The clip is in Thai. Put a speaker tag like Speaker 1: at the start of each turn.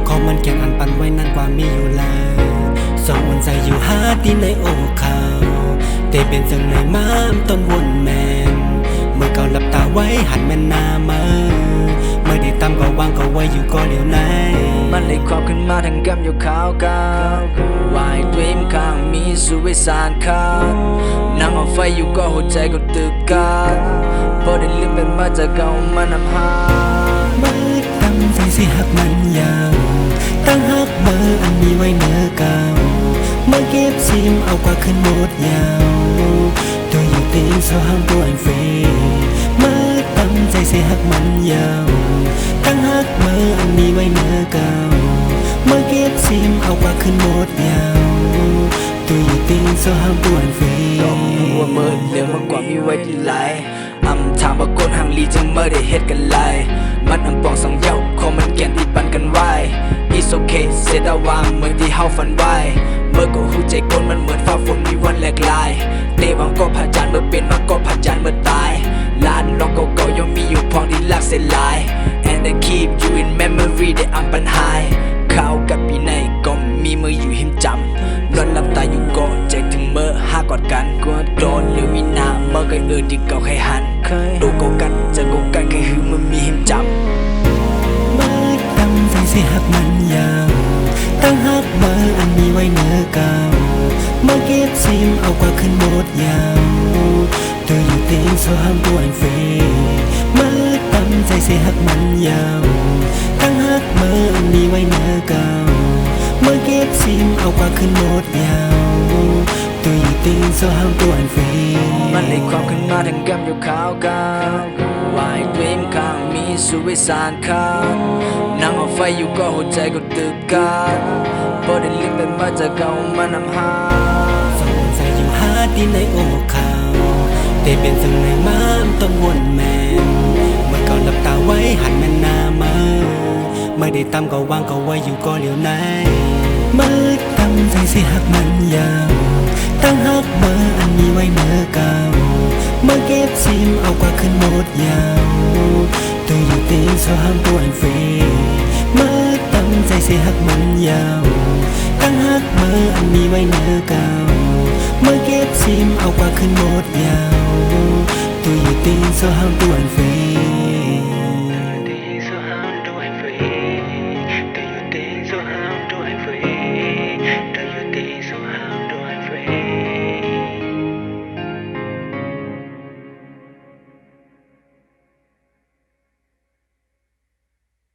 Speaker 1: ของมันแก่งอันปันไว้นั่นกว่ามีอยู่แล้วสองวนใจอยู่หาที่ในโอเขาแต่เป็นจังในม้ามต้นวนแมนเมื่อเก่าหลับตาไว้หันแม่นนามาเมื่อได้ตามก็วางก็ไว้อยู่ก็เหลียวใน
Speaker 2: มันเลยความขึ้นมาทั้งกำอยู่ขาวกาวายดรีมข้างมีสุวิสานขาดนั่งเอาไฟอยู่ก็หัวใจก็ตึกกันพอได้ลืมเป็นมาจากเก่ามันนำหา
Speaker 1: เมื่อตั้งใจสิหักมันยาวตั้งหักเบอร์อันมีไว้เนื้อเก่าเมื่อเก็บซิมเอากว่าขึ้นหมดยาวตัวอยู่ตีนโซห้างตัวอันเฟเมื่อตั้งใจสิหักมันยาวตั้งหักเบอร์อันมีไว้เนื้อเก่าเมื่อเก็บซิมเอากว่าขึ้นหมดยาวตัวอยู่ตีนโซห้างตัวอันเฟ
Speaker 2: ก็รู้ว่าเมื่อเร็วมากกว่ามีไว้ที่ไหลถามว่ากดห่างลีจังเมื่อได้เฮ็ดกันไรมันอังปองสองเย้าของมันแก่นที่ปันกันไว้ It's okay เสียดายวางเหมือนที่เฮาฝันไว้เมื่อก็หูใจกนมันเหมือนฟ้าฝนมีวันแหลกลายเตะวังก็ผ่าจานเมื่อเป็นมันก็ผ่าจานเมื่อตายลานลองเก่าๆยังมีอยู่พองที่ลักเส้นลาย And I keep you in memory ได้อันปัญหายเขากับพี่ในก็มีมืออยู่หิมจำนอนหลับตาอยู่ก็ใจถึงเมื่อหากอดกันกอดโดนหรือมีหน้าเมื่อเคยที่เก่าใครหันดูเก่ากันจะเก่ากันแค่หือมันมีหิมจ
Speaker 1: ำเมื่อตั้งใจสิหักมันยาวตั้งหักเบอร์อันมีไว้เนื้อเก่าเมื่อเก็บซิมเอากว่าขึ้นหมดยาวตัวอยู่ตีนโซห้ามตัวอันเฟเมื่อตั้งใจสิหักมันยาวตั้งหักเบอร์อันมีไว้เนื้อเก่าเมื่อเก็บซิมเอากว่าขึ้นหมดยาวตัวอยู่ตีนโซห้ามตัวอันเฟ
Speaker 2: มันเลยความขึ้นมาทั้งกำอยู่ขาวกาวายดรีมข้างมีสุวิสานขาดนั่งเอาไฟอยู่ก็หัวใจก็ตึกกันพอได้ลืมเป็นมาจากเก่ามันนำหา
Speaker 1: สองใจอยู่หาที่ในโอเขาแต่เป็นจังในม้ามต้นวนแมนเมื่อเก่าหลับตาไว้หันแม่นนามาเมื่อได้ตามก็วางก็ไว้อยู่ก็เหลียวในเมื่อตั้งใจสิหักมันยาวตั้งหักเบอร์อันมีไว้เนื้อเก่าเมื่อเก็บซิมเอากว่าขึ้นหมดยาวตัวอยู่ตีนโซห้ามตัวอันเฟเมื่อตั้งใจสิหักมันยาวตั้งหักเบอร์อันมีไว้เนื้อเก่าเมื่อเก็บซิมเอากว่าขึ้นหมดยาวตัวอยู่ตีนโซห้ามตัวอันเฟ